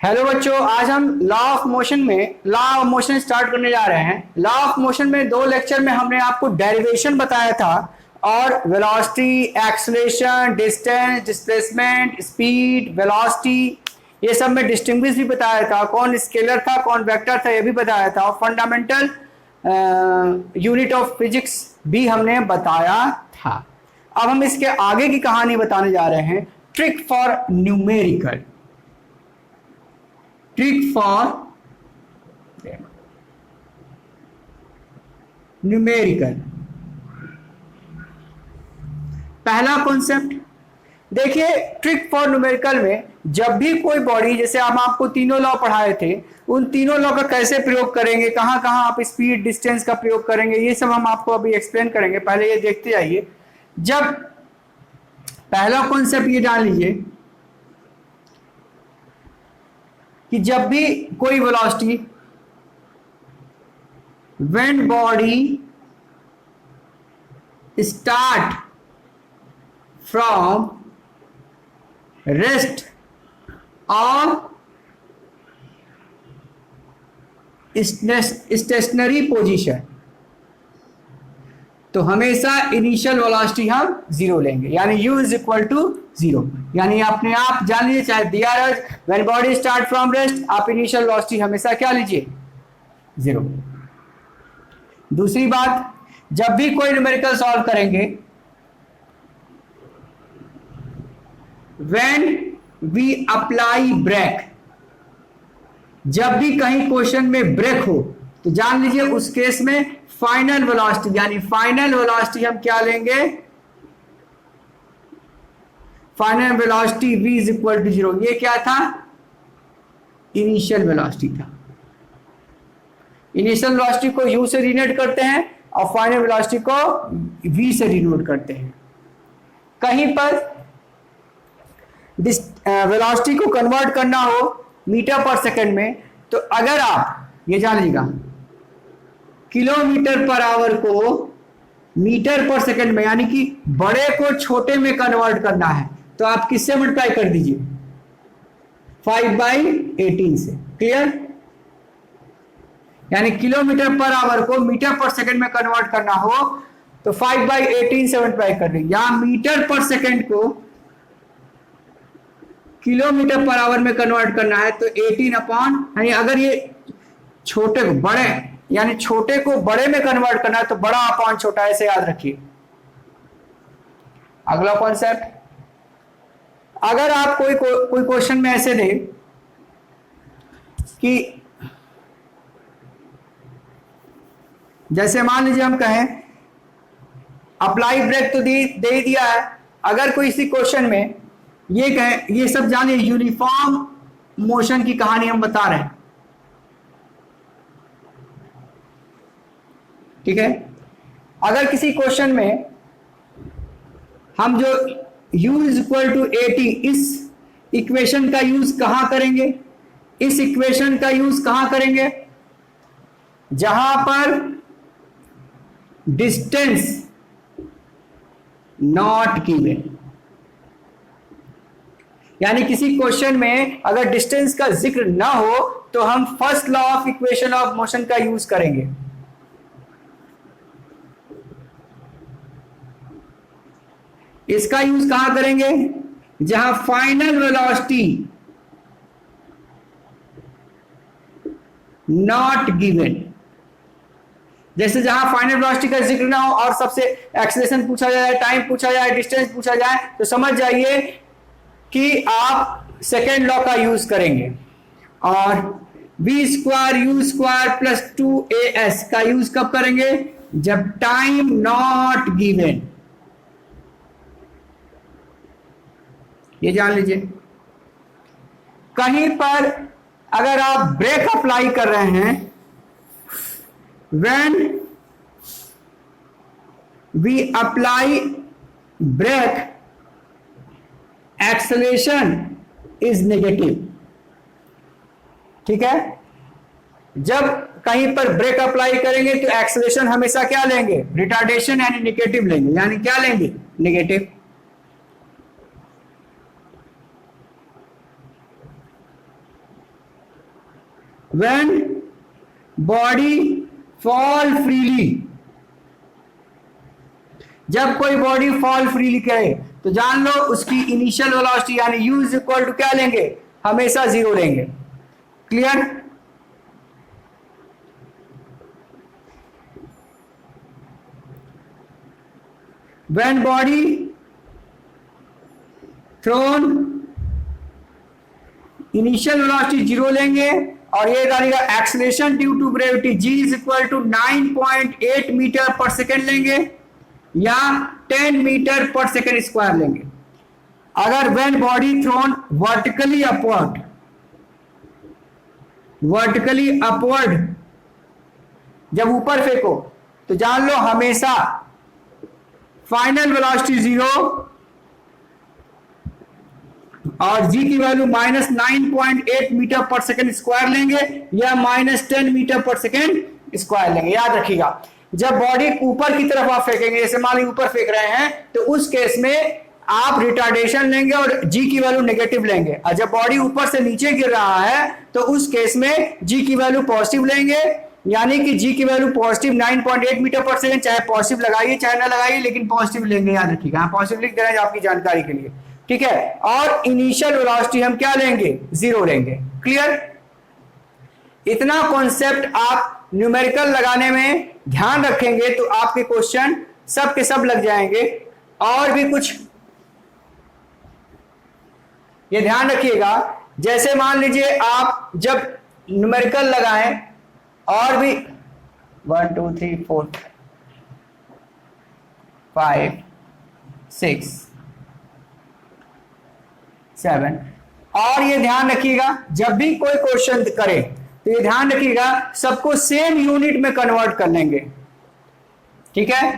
Hello बच्चों, आज हम लॉ ऑफ मोशन स्टार्ट करने जा रहे हैं। लॉ ऑफ मोशन में दो लेक्चर में हमने आपको डेरिवेशन बताया था और velocity, acceleration, distance, displacement, speed, velocity, ये सब में डिस्टिंग्विश भी बताया था। कौन स्केलर था, कौन वेक्टर था, ये भी बताया था। और फंडामेंटल यूनिट ऑफ फिजिक्स भी हमने बताया था। अब हम इसके आगे की कहानी बताने जा रहे हैं, trick for numerical. Trick for numerical. पहला कॉन्सेप्ट देखिए, ट्रिक फॉर न्यूमेरिकल में जब भी कोई बॉडी, जैसे हम आपको तीनों लॉ पढ़ाए थे, उन तीनों लॉ का कैसे प्रयोग करेंगे, कहां कहां आप स्पीड, डिस्टेंस का प्रयोग करेंगे, ये सब हम आपको अभी एक्सप्लेन करेंगे। पहले ये देखते जाइए। जब पहला कॉन्सेप्ट ये जान लीजिए कि जब भी कोई velocity, when body start from rest और स्टेशनरी पोजीशन, तो हमेशा इनिशियल वेलोसिटी हम जीरो लेंगे, यानी u is equal to zero. यानी अपने आप जान लीजिए, चाहे दिया रहे when body start from rest, आप इनिशियल वेलोसिटी हमेशा क्या लीजिए, जीरो। दूसरी बात, जब भी कोई न्यूमेरिकल सॉल्व करेंगे, व्हेन वी अप्लाई ब्रेक, जब भी कहीं क्वेश्चन में ब्रेक हो तो जान लीजिए उस केस में फाइनल वेलोसिटी, यानी फाइनल वेलोसिटी हम क्या लेंगे, final velocity v is equal to zero. ये क्या था, इनिशियल वेलोसिटी था। इनिशियल वेलोसिटी को u से डिनोट करते हैं और फाइनल वेलोसिटी को v से डिनोट करते हैं। कहीं पर वेलोसिटी को कन्वर्ट करना हो मीटर पर सेकंड में, तो अगर आप ये जान लीजिएगा, किलोमीटर पर आवर को मीटर पर सेकंड में, यानी कि बड़े को छोटे में कन्वर्ट करना है, तो आप किससे मल्टीप्लाई कर दीजिए, 5/18 से। क्लियर? यानी किलोमीटर पर आवर को मीटर पर सेकंड में कन्वर्ट करना हो तो 5/18 से मल्टीप्लाई कर देंगे। यहां मीटर पर सेकंड को किलोमीटर पर आवर में कन्वर्ट करना है तो 18 अपॉन, यानी अगर ये छोटे को बड़े, यानी छोटे को बड़े में कन्वर्ट करना है तो बड़ा अपॉन छोटा, ऐसे याद रखिए। अगला कॉन्सेप्ट, अगर आप कोई क्वेश्चन में ऐसे दे कि जैसे मान लीजिए हम कहें अप्लाई ब्रेक तो दे दिया है, अगर कोई इसी क्वेश्चन में ये कहें, ये सब जानिए यूनिफॉर्म मोशन की कहानी हम बता रहे हैं, ठीक है। अगर किसी क्वेश्चन में हम जो u इज इक्वल टू 80, इस इक्वेशन का यूज कहां करेंगे, इस इक्वेशन का यूज कहां करेंगे, जहां पर डिस्टेंस नॉट गिवन, यानी किसी क्वेश्चन में अगर डिस्टेंस का जिक्र ना हो तो हम first law of equation of motion का यूज करेंगे। इसका यूज कहां करेंगे, जहां फाइनल वेलोसिटी नॉट गिवन, जैसे जहां फाइनल वेलोसिटी का जिक्र ना हो और सबसे एक्सेलरेशन पूछा जाए, टाइम पूछा जाए, डिस्टेंस पूछा जाए, तो समझ जाइए कि आप सेकेंड लॉ का यूज करेंगे। और v square u square plus 2as का यूज कब करेंगे, जब टाइम नॉट गिवन। ये जान लीजिए। कहीं पर अगर आप ब्रेक अप्लाई कर रहे हैं, when we apply brake acceleration is negative, ठीक है। जब कहीं पर ब्रेक अप्लाई करेंगे तो एक्सेलरेशन हमेशा क्या लेंगे, रिटार्डेशन यानी नेगेटिव लेंगे, यानी क्या लेंगे, negative. When body fall freely, जब कोई बॉडी फॉल फ्रीली करे तो जान लो उसकी इनिशियल वेलोसिटी यानी u इज इक्वल टू क्या लेंगे, हमेशा 0 लेंगे। Clear? When body thrown, initial velocity 0 लेंगे और ये डालेगा acceleration due to gravity g is equal to 9.8 metre पर सेकेंड लेंगे या 10 मीटर पर सेकेंड स्क्वायर लेंगे। अगर when body thrown vertically upward, vertically upward जब ऊपर फेंको तो जान लो हमेशा फाइनल वेलोसिटी 0 और g की वैल्यू -9.8 मीटर पर सेकेंड स्क्वायर लेंगे या -10 मीटर पर सेकेंड स्क्वायर लेंगे। याद रखिएगा जब बॉडी ऊपर की तरफ आप फेंकेंगे, जैसे मान लीजिए ऊपर फेंक रहे हैं, तो उस केस में आप रिटार्डेशन लेंगे और g की वैल्यू नेगेटिव लेंगे, और जब बॉडी ऊपर से नीचे गिर रहा है तो उस केस में g की वैल्यू पॉजिटिव लेंगे, यानी कि g की वैल्यू पॉजिटिव 9.8 मीटर पर सेकेंड, चाहे पॉजिटिव लगाइए चाहे ना लगाइए लेकिन पॉजिटिव लेंगे। याद रखिएगा, पॉजिटिव लिख दे रहे हैं आपकी जानकारी के लिए, ठीक है। और इनिशियल वेलोसिटी हम क्या लेंगे, 0 लेंगे। क्लियर? इतना कॉन्सेप्ट आप न्यूमेरिकल लगाने में ध्यान रखेंगे तो आपके क्वेश्चन सब के सब लग जाएंगे। और भी कुछ ये ध्यान रखिएगा, जैसे मान लीजिए आप जब न्यूमेरिकल लगाएं और भी 1 2 3 4 5 6 7, और ये ध्यान रखिएगा जब भी कोई क्वेश्चन करे तो ये ध्यान रखिएगा सबको सेम यूनिट में कन्वर्ट कर लेंगे, ठीक है।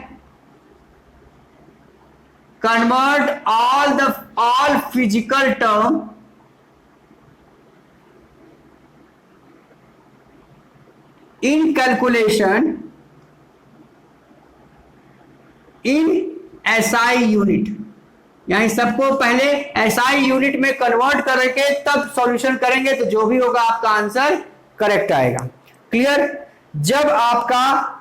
Convert all physical term in calculation in SI unit, यानी सबको पहले एसआई यूनिट में कन्वर्ट करके तब सॉल्यूशन करेंगे तो जो भी होगा आपका आंसर करेक्ट आएगा। क्लियर? जब आपका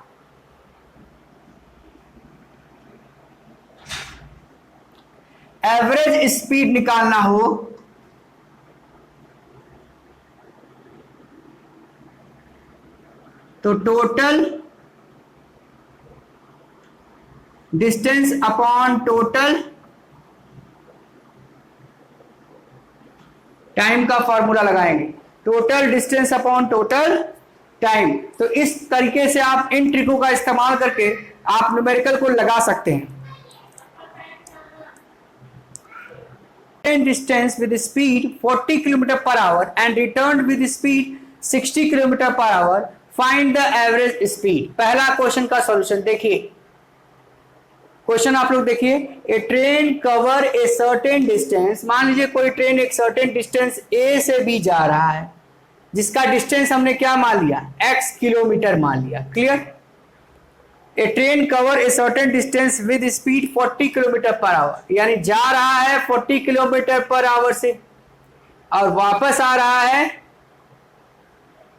एवरेज स्पीड निकालना हो तो total distance upon total time का फॉर्मूला लगाएंगे, total distance upon total time. तो इस तरीके से आप इन ट्रिकों का इस्तेमाल करके आप न्यूमेरिकल को लगा सकते हैं। Distance with speed 40 kilometre per hour and return with speed 60 kilometre per hour, find the average speed. पहला क्वेश्चन का सॉल्यूशन देखिए, क्वेश्चन आप लोग देखिए, a train cover a certain distance, मान लीजिए कोई ट्रेन एक सर्टेन डिस्टेंस ए से बी जा रहा है जिसका डिस्टेंस हमने क्या मान लिया, x किलोमीटर मान लिया। Clear? A train cover a certain distance with speed 40 kilometre per our, यानी जा रहा है 40 किलोमीटर पर आवर से और वापस आ रहा है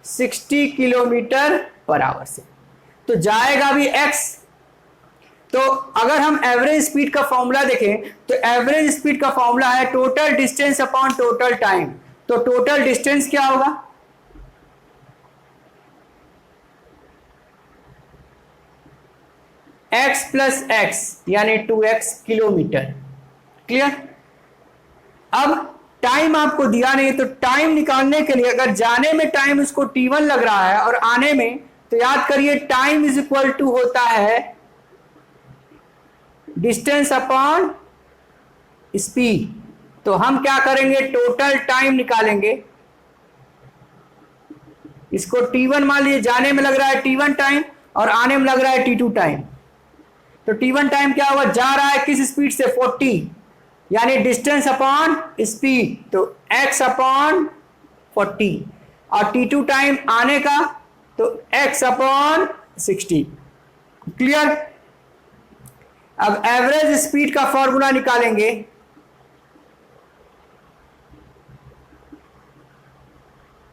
60 किलोमीटर पर आवर से, तो जाएगा भी x। तो अगर हम एवरेज स्पीड का फॉर्मूला देखें तो एवरेज स्पीड का फॉर्मूला है total distance upon total time. तो टोटल डिस्टेंस क्या होगा, x प्लस x यानी 2x किलोमीटर। क्लियर? अब टाइम आपको दिया नहीं, तो टाइम निकालने के लिए अगर जाने में टाइम उसको t1 लग रहा है और आने में, तो याद करिए टाइम इज इक्वल टू होता है डिस्टेंस अपॉन स्पीड। तो हम क्या करेंगे, टोटल टाइम निकालेंगे, इसको t1 मान लीजिए, जाने में लग रहा है t1 टाइम और आने में लग रहा है t2 टाइम। तो t1 टाइम क्या हुआ, जा रहा है किस स्पीड से, 40, यानी डिस्टेंस अपॉन स्पीड, तो x अपॉन 40, और t2 टाइम आने का तो x अपॉन 60। क्लियर? अब एवरेज स्पीड का फॉर्मूला निकालेंगे,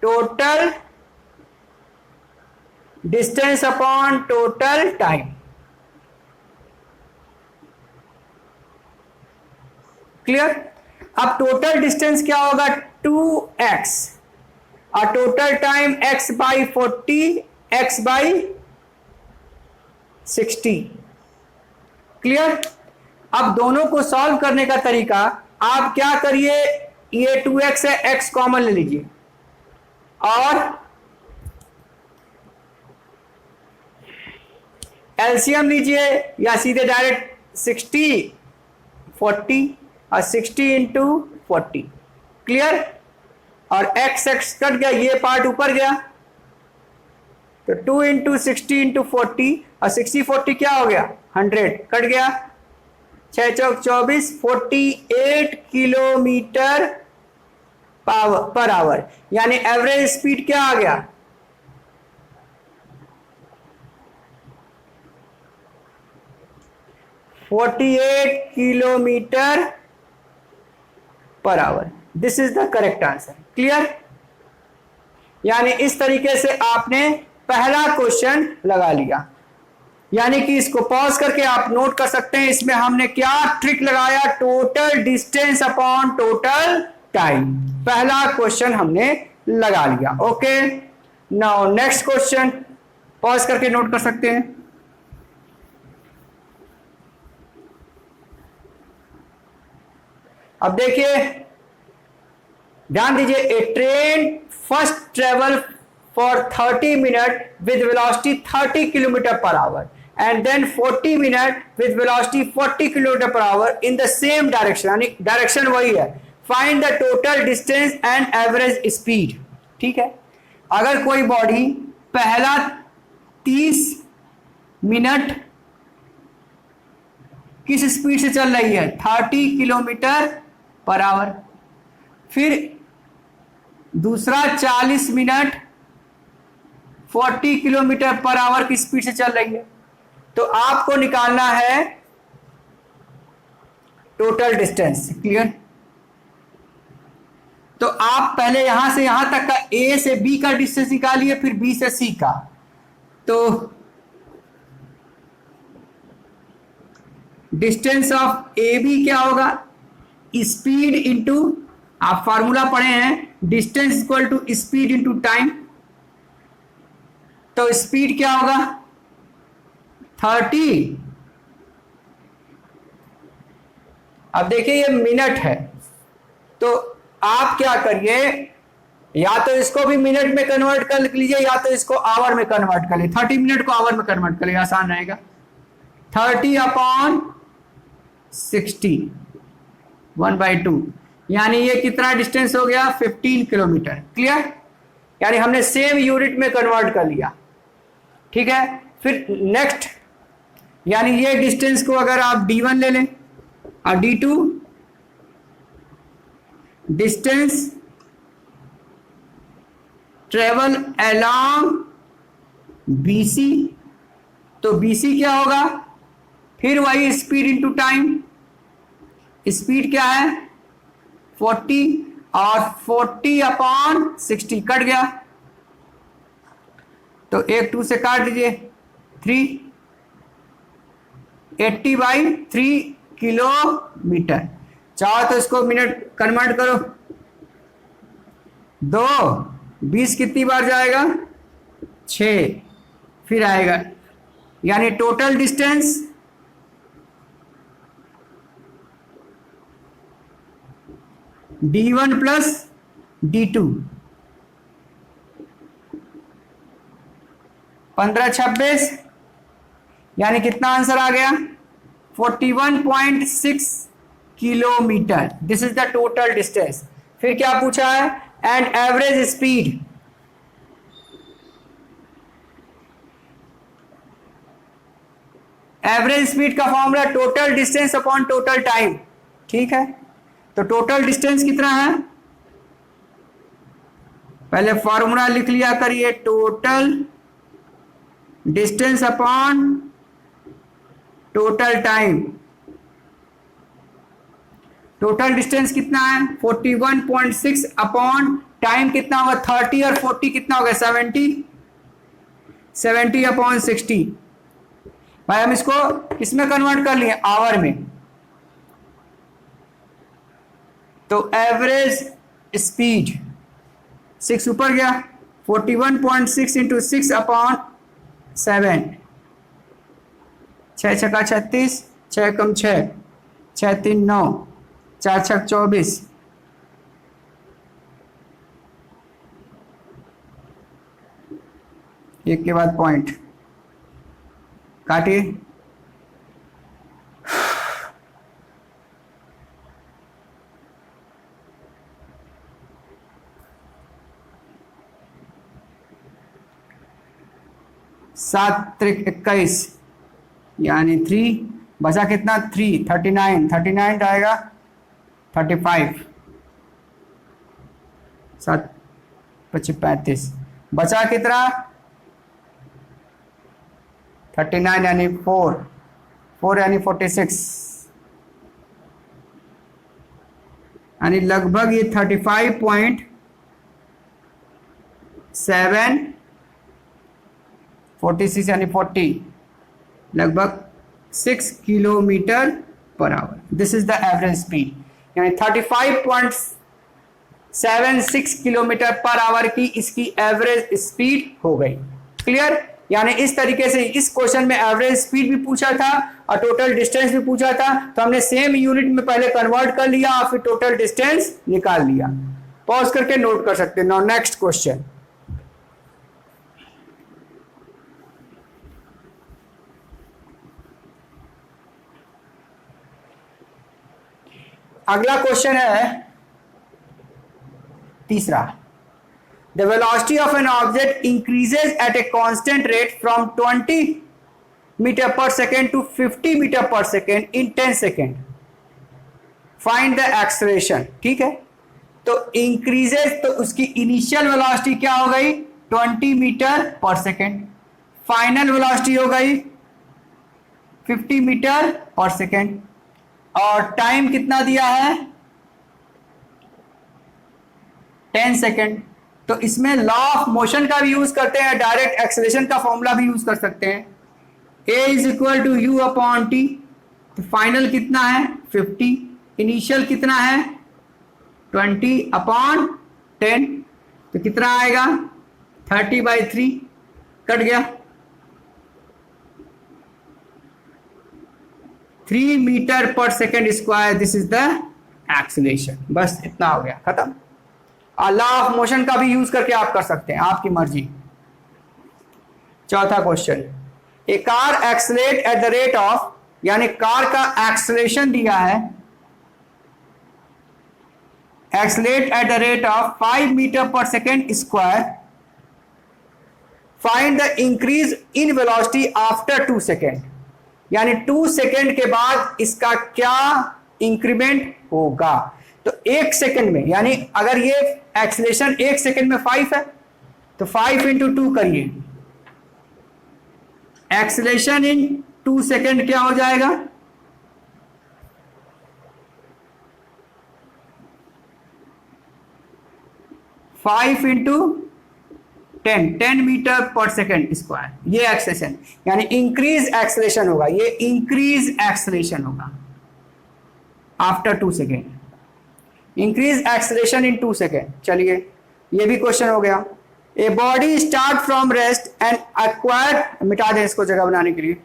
total distance upon total time. Clear? अब टोटल डिस्टेंस क्या होगा? 2x और total time x by 40, x by 60। Clear? अब दोनों को सॉल्व करने का तरीका, आप क्या करिए, ये 2x है, x कॉमन ले लीजिए और एलसीएम लीजिए या सीधे डायरेक्ट 60 40 और 60 इंटू 40। क्लियर? और x कट गया, ये पार्ट ऊपर गया, तो 2 इंटू 60 इंटू 40 और 60 40 क्या हो गया? 100 कट गया, 6 चौक 24, 48 किलोमीटर पर आवर, यानी एवरेज स्पीड क्या आ गया? 48 kilometre per our. This is the correct answer. Clear? यानी इस तरीके से आपने पहला क्वेश्चन लगा लिया, यानी कि इसको पॉज करके आप नोट कर सकते हैं, इसमें हमने क्या ट्रिक लगाया? Total distance upon total time. पहला क्वेश्चन हमने लगा लिया। Okay, now next question, pause करके नोट कर सकते हैं। अब देखिए, ध्यान दीजिए, a train first travel for 30 minute with velocity 30 kilometre per hour and then 40 मिनट with velocity 40 kilometre per hour in the same direction, यानी डायरेक्शन वही है। Find the total distance and average speed। ठीक है, अगर कोई बॉडी पहला 30 minute किस स्पीड से चल रही है? 30 किलोमीटर पर आवर, फिर दूसरा 40 मिनट 40 किलोमीटर पर आवर की स्पीड से चल रही है, तो आपको निकालना है टोटल डिस्टेंस। क्लियर? तो आप पहले यहां से यहां तक का ए से बी का डिस्टेंस निकालिए, फिर बी से सी का। तो डिस्टेंस ऑफ ए बी क्या होगा? स्पीड इंटू, आप फार्मूला पढ़े हैं, distance equal to speed into time. तो स्पीड क्या होगा? 30। अब देखिए ये मिनट है, तो आप क्या करिए, या तो इसको भी मिनट में कन्वर्ट कर लीजिए या तो इसको आवर में कन्वर्ट कर लीजिए। 30 मिनट को आवर में कन्वर्ट कर लीजिए, आसान रहेगा। 30 अपॉन 60 1/2, यानी ये कितना डिस्टेंस हो गया? 15 किलोमीटर। क्लियर? यानी हमने सेम यूनिट में कन्वर्ट कर लिया। ठीक है, फिर नेक्स्ट, यानी ये डिस्टेंस को अगर आप d1 ले लें और d2 distance travel along BC, तो BC क्या होगा? फिर वही स्पीड इंटू टाइम। स्पीड क्या है? 40 और 40 अपॉन 60 कट गया, तो 1 2 से काट दीजिए, 3 80/3 किलोमीटर। चाहो तो इसको मिनट कन्वर्ट करो, 2 20 कितनी बार जाएगा? 6, फिर आएगा, यानी total distance d1 plus d2, 15 26, यानी कितना आंसर आ गया? 41.6 kilometre. This is the total distance. फिर क्या पूछा है? And average speed. Average speed का formula total distance upon total time. ठीक है, तो टोटल डिस्टेंस कितना है? पहले फॉर्मूला लिख लिया करिए, total distance upon total time. Total distance कितना है? 41.6 अपॉन टाइम कितना होगा? 30 और 40 कितना होगा? 70। 70/60। भाई हम इसको किसमें कन्वर्ट कर लिए, आवर में। तो एवरेज स्पीड 6 ऊपर गया, 41.6 इंटू 6/7, 6 छक्का 36, 6 कम 6, 6 3 9, 4 छक 24, एक के बाद पॉइंट काटिए। सात त्रिक 21 यानी 3 बचा कितना, 3 39 आएगा 35, 7 25 35 बचा कितना 39 यानी 4 यानी 46 यानी लगभग ये 35.7 46 यानी 40 लगभग 6 kilometre per our. This is the average speed, यानी 35.76 किलोमीटर पर आवर की इसकी एवरेज स्पीड हो गई। क्लियर? यानी इस तरीके से इस क्वेश्चन में एवरेज स्पीड भी पूछा था और टोटल डिस्टेंस भी पूछा था, तो हमने सेम यूनिट में पहले कन्वर्ट कर लिया और फिर टोटल डिस्टेंस निकाल लिया। पॉज करके नोट कर सकते हैं। नाउ नेक्स्ट क्वेश्चन, अगला क्वेश्चन है तीसरा। The velocity of an object increases at a constant rate from 20 meter per second to 50 meter per second in 10 second. Find the acceleration। ठीक है, तो increases तो उसकी इनिशियल वेलोसिटी क्या हो गई 20 मीटर पर सेकेंड, फाइनल वेलोसिटी हो गई 50 मीटर पर सेकेंड, और टाइम कितना दिया है 10 सेकेंड। तो इसमें लॉ ऑफ मोशन का भी यूज करते हैं, डायरेक्ट एक्सेलरेशन का फॉर्मूला भी यूज कर सकते हैं। a is equal to u upon t, तो फाइनल कितना है 50, इनिशियल कितना है 20 अपॉन 10, तो कितना आएगा 30/3, कट गया 3 मीटर पर second square. This is the acceleration. बस इतना हो गया, खत्म। लॉ ऑफ मोशन का भी यूज करके आप कर सकते हैं, आपकी मर्जी। चौथा question, a car accelerate at the rate of, यानी कार का एक्सलेशन दिया है, accelerate at the rate of 5 metre पर second square. Find the increase in velocity after 2 second, यानी 2 सेकेंड के बाद इसका क्या इंक्रीमेंट होगा। तो 1 सेकेंड में, यानी अगर ये एक्सेलरेशन 1 सेकेंड में 5 है तो 5 इंटू 2 करिए, एक्सेलरेशन इन 2 सेकेंड क्या हो जाएगा 5 इंटू 10 मीटर पर सेकेंड स्क्वायर। ये एक्सेलरेशन यानी इंक्रीज एक्सेलरेशन होगा, ये इंक्रीज एक्सेलरेशन होगा after 2 second, increase acceleration in 2 second. चलिए ये भी क्वेश्चन हो गया। A body start from rest and acquire, मिटा दें इसको जगह बनाने के लिए।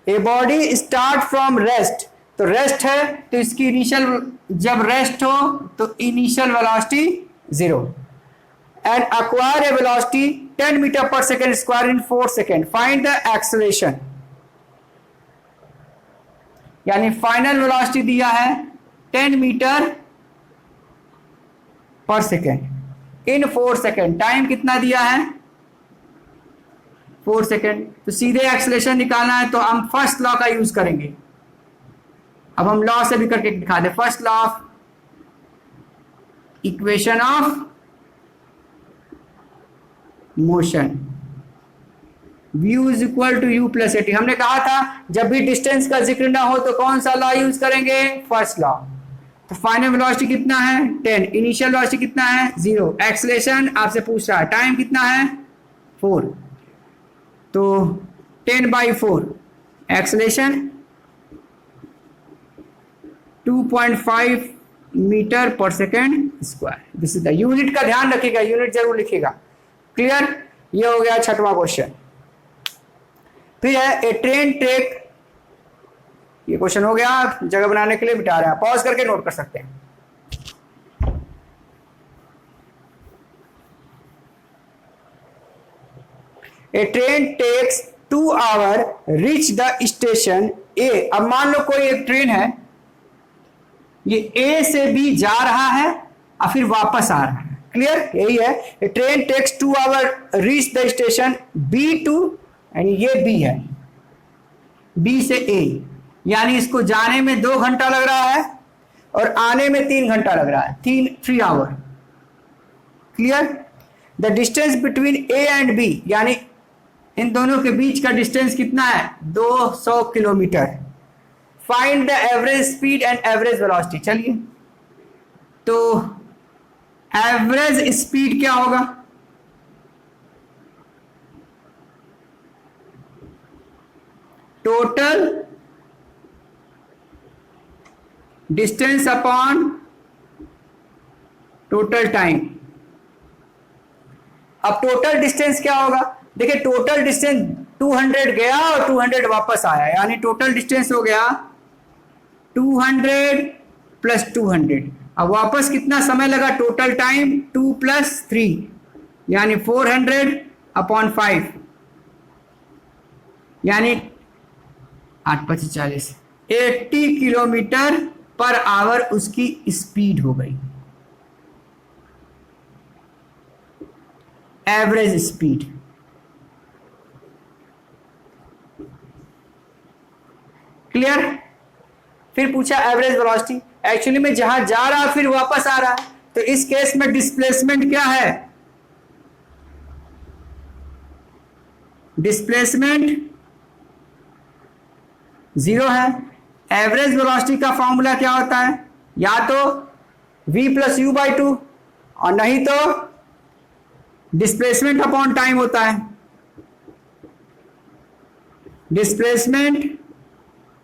A body start from rest, तो रेस्ट है तो इसकी इनिशियल, जब रेस्ट हो तो initial velocity 0, and acquire a velocity 10 metre पर second square in 4 second. Find the acceleration, यानी फाइनल वेलोसिटी दिया है 10 मीटर पर सेकेंड इन 4 सेकेंड, टाइम कितना दिया है 4 सेकेंड। तो सीधे एक्सेलरेशन निकालना है तो हम फर्स्ट लॉ का यूज करेंगे। अब हम लॉ से भी करके दिखा दे। First law of equation of motion, v is equal to u plus at। हमने कहा था जब भी डिस्टेंस का जिक्र ना हो तो कौन सा लॉ यूज करेंगे, फर्स्ट लॉ। तो फाइनल वेलोसिटी कितना है 10, इनिशियल वेलोसिटी कितना है 0, एक्सेलरेशन आपसे पूछ रहा है टाइम कितना है 4, तो 10/4, एक्सेलरेशन 2.5 मीटर पर second square. This is the unit का ध्यान रखिएगा, यूनिट जरूर लिखिएगा। क्लियर, ये हो गया 6वां क्वेश्चन। फिर है ए ट्रेन टेक, ये क्वेश्चन हो गया, जगह बनाने के लिए बिठा रहे हैं, पॉज करके नोट कर सकते हैं। A train takes 2 hour reach the station A. अब मान लो कोई एक ट्रेन है, ये ए से बी जा रहा है और फिर वापस आ रहा है। क्लियर, यही है। A train takes 2 hour reach the station B too, यानी ये बी है, बी से ए, यानी इसको जाने में 2 घंटा लग रहा है और आने में 3 घंटा लग रहा है, 3 hour. Clear, the distance between A and B, यानी इन दोनों के बीच का डिस्टेंस कितना है 200 kilometre. Find the average speed and average velocity. चलिए, तो एवरेज स्पीड क्या होगा, total distance upon total time. अब टोटल डिस्टेंस क्या होगा, देखिए टोटल डिस्टेंस 200 गया और 200 वापस आया, यानी टोटल डिस्टेंस हो गया 200 + 200। अब वापस कितना समय लगा, टोटल टाइम 2 + 3, यानी 400/5, यानी 8×5 = 40, 80 किलोमीटर पर आवर उसकी स्पीड हो गई, एवरेज स्पीड। क्लियर, फिर पूछा एवरेज वेलोसिटी, एक्चुअली में जहां जा रहा फिर वापस आ रहा है, तो इस केस में डिस्प्लेसमेंट क्या है, डिस्प्लेसमेंट 0 है। एवरेज वेलोसिटी का फॉर्मूला क्या होता है, या तो v + u/2 और नहीं तो डिस्प्लेसमेंट अपॉन टाइम होता है। डिस्प्लेसमेंट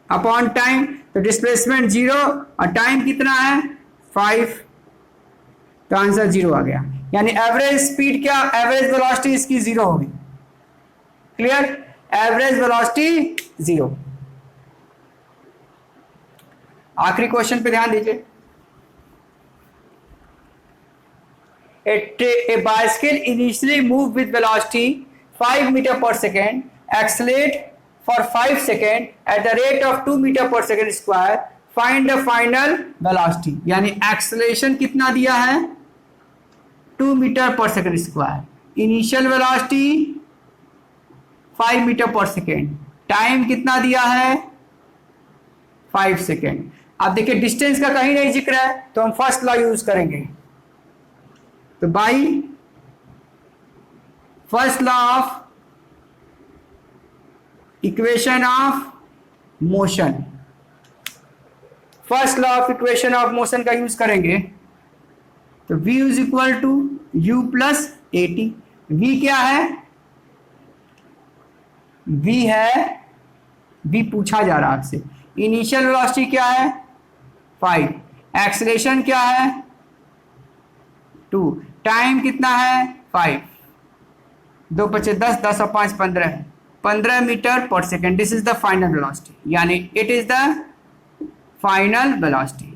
अपॉन टाइम, तो डिस्प्लेसमेंट 0 और टाइम कितना है 5, तो आंसर 0 आ गया, यानी एवरेज स्पीड क्या, एवरेज वेलोसिटी इसकी 0 होगी। Clear, average velocity 0। आखिरी क्वेश्चन पे ध्यान दीजिए। A bicycle initially move with velocity 5 meter per second, accelerate for 5 seconds at the rate of 2 meter per second square. Find the final velocity. यानी acceleration कितना दिया है 2 मीटर पर second square, initial velocity 5 metre पर second, time कितना दिया है 5 second. अब देखिए डिस्टेंस का कहीं नहीं जिक्र है, तो हम फर्स्ट लॉ यूज करेंगे। तो by first law of equation of motion, first law of equation of motion का यूज करेंगे। तो v = u + at। v क्या है, v है, v पूछा जा रहा है आपसे, इनिशियल वेलोसिटी क्या है 5, एक्सेलरेशन क्या है 2, टाइम कितना है 5, 2 × 5 = 10, 10 और 5 = 15 मीटर पर second. This is the final velocity, यानी it is the final velocity.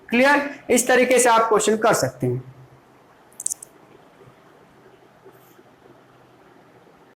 Clear, इस तरीके से आप क्वेश्चन कर सकते हैं।